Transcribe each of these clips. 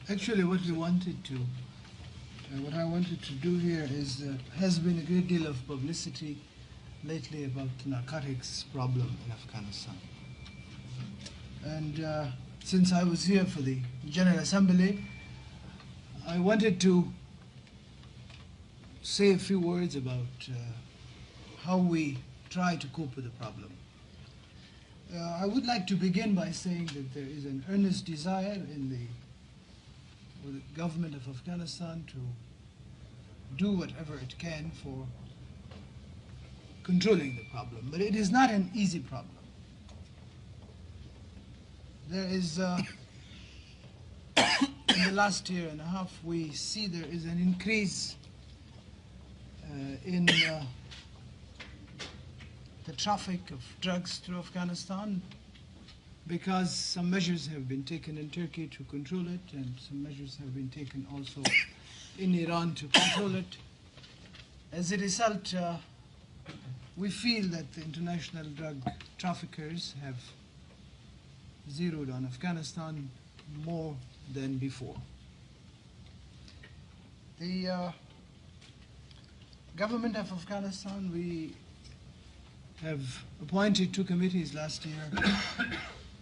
Actually, what I wanted to do here is has been a great deal of publicity lately about the narcotics problem in Afghanistan. And since I was here for the General Assembly, I wanted to say a few words about how we try to cope with the problem. I would like to begin by saying that there is an earnest desire in the government of Afghanistan to do whatever it can for controlling the problem, but it is not an easy problem. There is, in the last year and a half, we see there is an increase in the traffic of drugs through Afghanistan, because some measures have been taken in Turkey to control it, and some measures have been taken also in Iran to control it. As a result, we feel that the international drug traffickers have zeroed on Afghanistan more than before. The government of Afghanistan, we have appointed 2 committees last year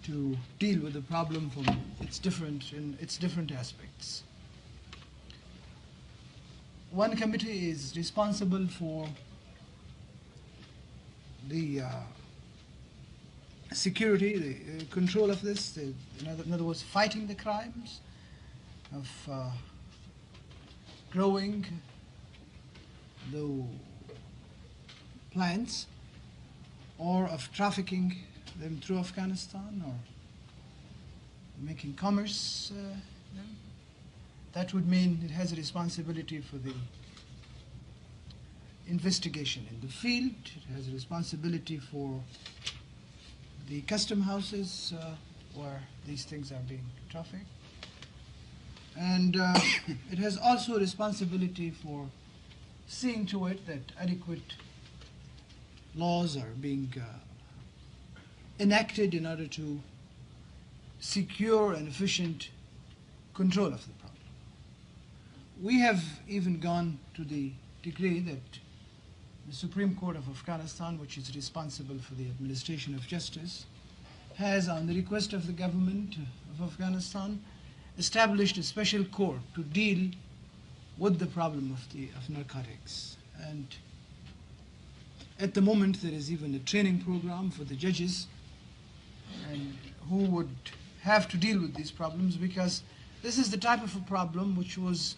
to deal with the problem from its different aspects. One committee is responsible for the security, the control of this, in other words, fighting the crimes of growing the plants, or of trafficking them through Afghanistan, or making commerce them. That would mean it has a responsibility for the investigation in the field. It has a responsibility for the custom houses where these things are being trafficked. And it has also a responsibility for seeing to it that adequate laws are being enacted in order to secure an efficient control of the problem. We have even gone to the degree that the Supreme Court of Afghanistan, which is responsible for the administration of justice, has, on the request of the government of Afghanistan, established a special court to deal with the problem of narcotics. And at the moment, there is even a training program for the judges and who would have to deal with these problems, because this is the type of a problem which was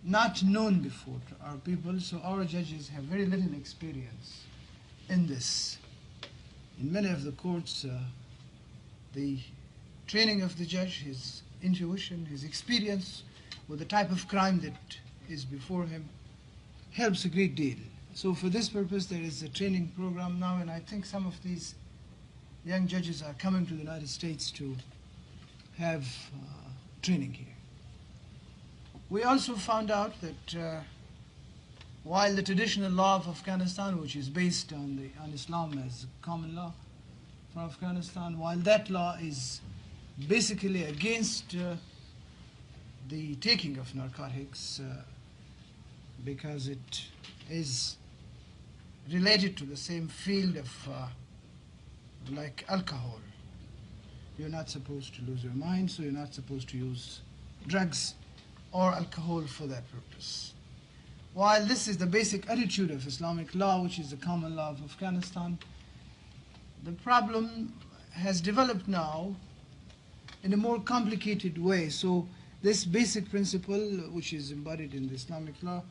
not known before to our people, so our judges have very little experience in this. In many of the courts, the training of the judge, his intuition, his experience with the type of crime that is before him helps a great deal. So for this purpose, there is a training program now, and I think some of these young judges are coming to the United States to have training here. We also found out that while the traditional law of Afghanistan, which is based on Islam as common law for Afghanistan, while that law is basically against the taking of narcotics because it is related to the same field of like alcohol. You're not supposed to lose your mind, so you're not supposed to use drugs or alcohol for that purpose. While this is the basic attitude of Islamic law, which is the common law of Afghanistan, the problem has developed now in a more complicated way. So this basic principle, which is embodied in the Islamic law,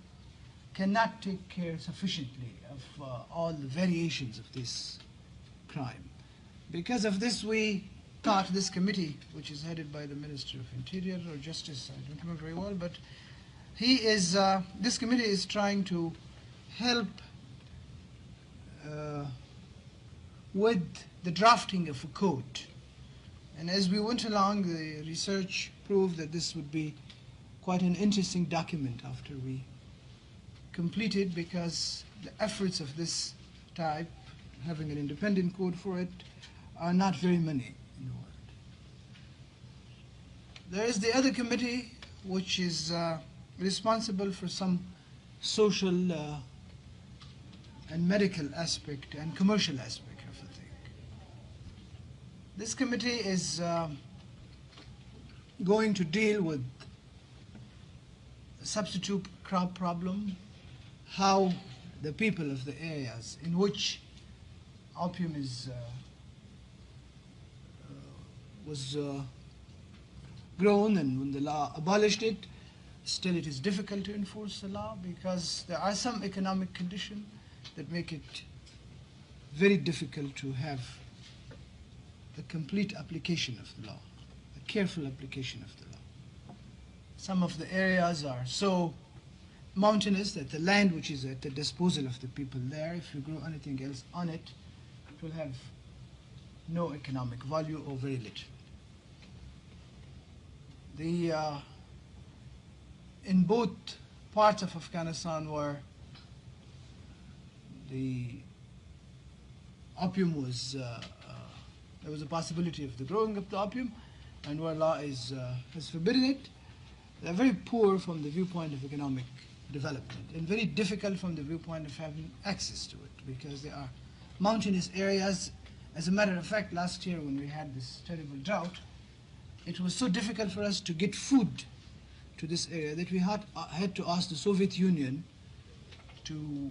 cannot take care sufficiently of all the variations of this crime. Because of this, we thought this committee, which is headed by the Minister of Interior or Justice, I don't remember very well, but this committee is trying to help with the drafting of a code. And as we went along, the research proved that this would be quite an interesting document after we completed, because the efforts of this type, having an independent code for it, are not very many in the world. There is the other committee which is responsible for some social and medical aspect and commercial aspect of the thing. This committee is going to deal with the substitute crop problem, how the people of the areas in which opium was grown, and when the law abolished it, still it is difficult to enforce the law because there are some economic conditions that make it very difficult to have a complete application of the law, a careful application of the law. Some of the areas are so mountainous that the land which is at the disposal of the people there, if you grow anything else on it, it will have no economic value or very little. In both parts of Afghanistan where the opium was, there was a possibility of the growing of the opium, and where law has forbidden it, they're very poor from the viewpoint of economic development and very difficult from the viewpoint of having access to it because they are mountainous areas. As a matter of fact, last year when we had this terrible drought, it was so difficult for us to get food to this area that we had to ask the Soviet Union to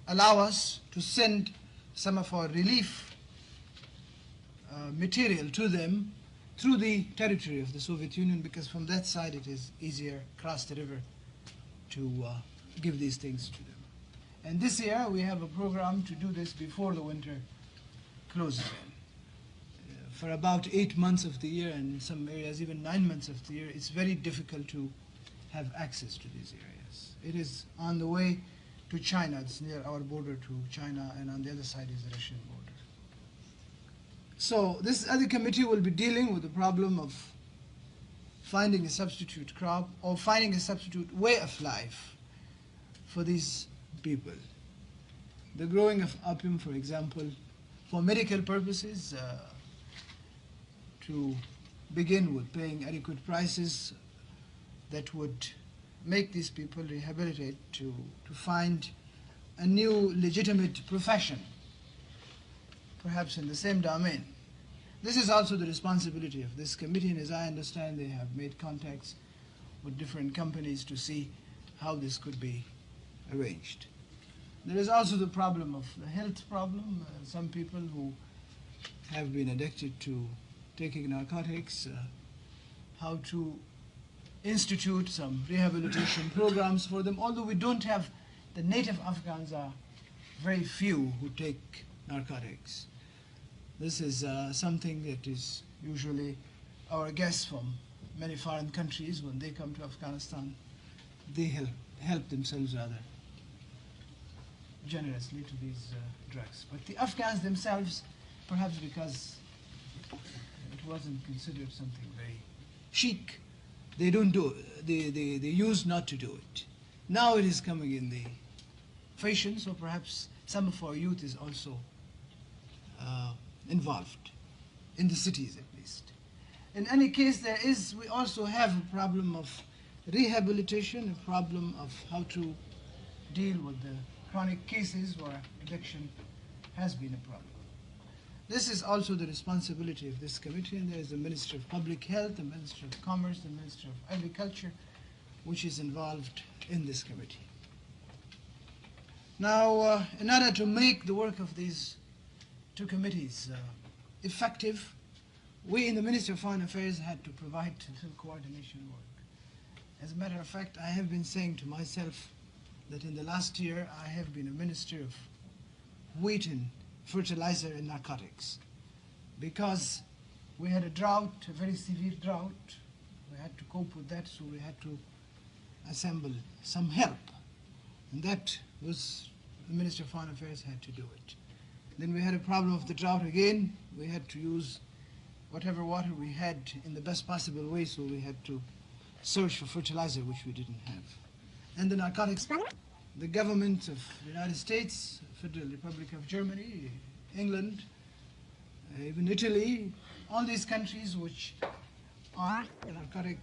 allow us to send some of our relief material to them through the territory of the Soviet Union, because from that side it is easier across the river to give these things to them. And this year we have a program to do this before the winter closes in. For about 8 months of the year, and in some areas even 9 months of the year, it's very difficult to have access to these areas. It is on the way to China. It's near our border to China, and on the other side is the Russian border. So this other committee will be dealing with the problem of finding a substitute crop or finding a substitute way of life for these people. The growing of opium, for example, for medical purposes, to begin with paying adequate prices that would make these people rehabilitate to find a new legitimate profession, perhaps in the same domain. This is also the responsibility of this committee, and as I understand, they have made contacts with different companies to see how this could be arranged. There is also the problem of the health problem. Some people who have been addicted to taking narcotics, how to institute some rehabilitation programs for them. Although we don't have, the native Afghans are very few who take narcotics. This is something that is usually our guests from many foreign countries, when they come to Afghanistan, they help themselves rather generously to these drugs. But the Afghans themselves, perhaps because it wasn't considered something very chic, they don't do it. They used not to do it. Now it is coming in the fashion, so perhaps some of our youth is also involved, in the cities at least. In any case, we also have a problem of rehabilitation, a problem of how to deal with the chronic cases where addiction has been a problem. This is also the responsibility of this committee, and there is the Minister of Public Health, the Minister of Commerce, the Minister of Agriculture, which is involved in this committee. Now, in order to make the work of these two committees effective, we in the Ministry of Foreign Affairs had to provide some coordination work. As a matter of fact, I have been saying to myself that in the last year I have been a minister of wheat and fertilizer and narcotics, because we had a drought, a very severe drought. We had to cope with that, so we had to assemble some help, and that was the Minister of Foreign Affairs had to do it. Then we had a problem of the drought again. We had to use whatever water we had in the best possible way, so we had to search for fertilizer, which we didn't have. And the narcotics, the government of the United States, Federal Republic of Germany, England, even Italy, all these countries which The Narcotic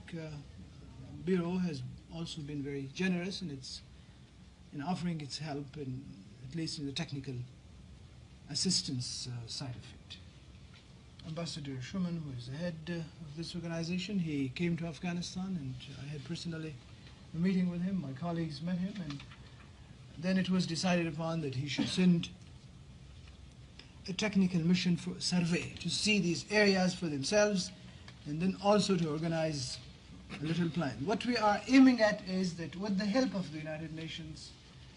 Bureau has also been very generous in offering its help, at least in the technical assistance side of it. Ambassador Schuman, who is the head of this organization, he came to Afghanistan, and I had personally a meeting with him. My colleagues met him, and then it was decided upon that he should send a technical mission for survey to see these areas for themselves, and then also to organize a little plan. What we are aiming at is that with the help of the United Nations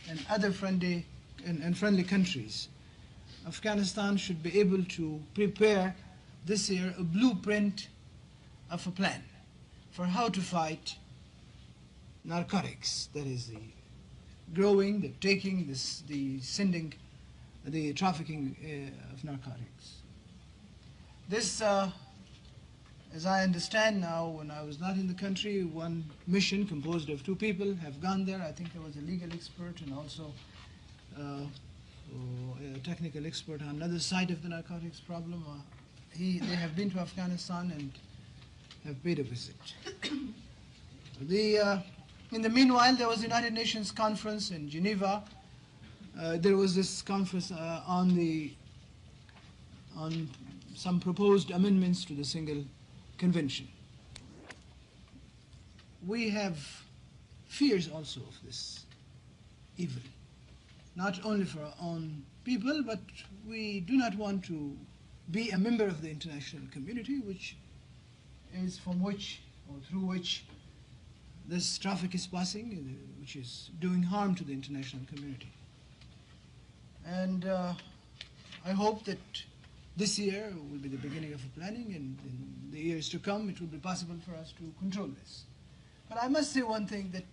and other friendly countries, Afghanistan should be able to prepare this year a blueprint of a plan for how to fight narcotics, that is the growing, the taking, the sending, the trafficking of narcotics. This, as I understand now, when I was not in the country, one mission composed of 2 people have gone there. I think there was a legal expert and also a technical expert on another side of the narcotics problem. They have been to Afghanistan and have paid a visit. In the meanwhile, there was the United Nations conference in Geneva. There was this conference on some proposed amendments to the single convention. We have fears also of this evil, not only for our own people, but we do not want to be a member of the international community, which is from which or through which this traffic is passing, which is doing harm to the international community. And I hope that this year will be the beginning of a planning, and in the years to come it will be possible for us to control this. But I must say one thing, that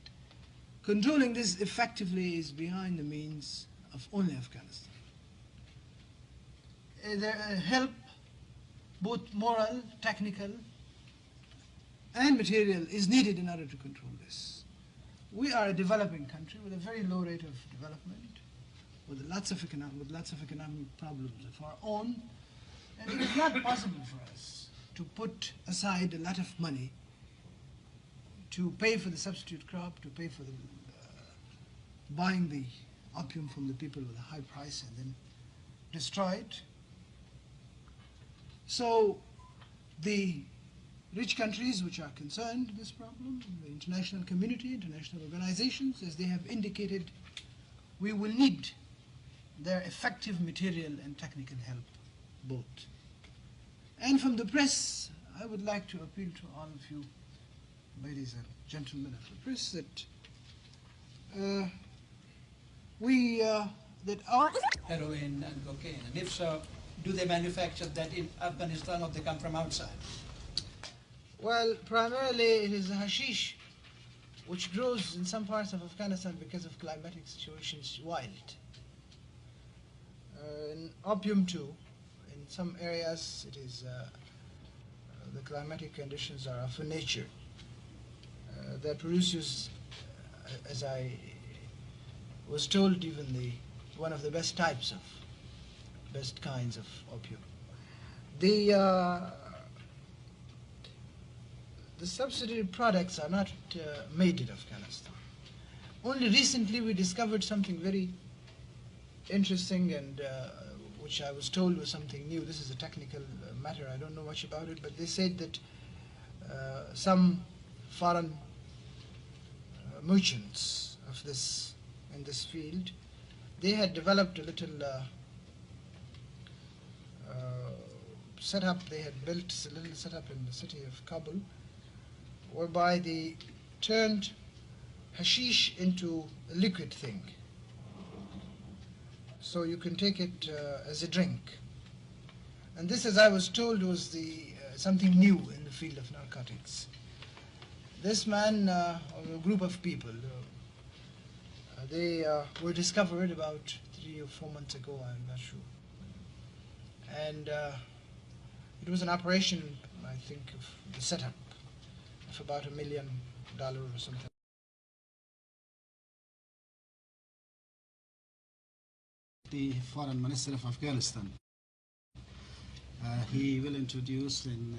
controlling this effectively is behind the means of only Afghanistan. Help, both moral, technical, and material, is needed in order to control this. We are a developing country with a very low rate of development, with lots of economic problems of our own, and it is not possible for us to put aside a lot of money to pay for the substitute crop, to pay for the buying the opium from the people with a high price and then destroy it. So the rich countries which are concerned with this problem, the international community, international organizations, as they have indicated, we will need their effective material and technical help, both. And from the press, I would like to appeal to all of you, ladies and gentlemen of the press, that that our heroin and cocaine, and if so, do they manufacture that in Afghanistan or they come from outside? Well, primarily it is the hashish, which grows in some parts of Afghanistan because of climatic situations wild. And opium too. In some areas it is the climatic conditions are of a nature that produces, as I was told, even one of the best kinds of opium. The subsidiary products are not made in Afghanistan. Only recently we discovered something very interesting, and which I was told was something new. This is a technical matter, I don't know much about it, but they said that some foreign merchants of in this field, they had developed a little setup. They had built a little setup in the city of Kabul, whereby they turned hashish into a liquid thing. So you can take it as a drink. And this, as I was told, was something new in the field of narcotics. This man, or a group of people, they were discovered about 3 or 4 months ago, I'm not sure. And it was an operation, I think, of the setup of about $1 million or something. The Foreign Minister of Afghanistan. He will introduce in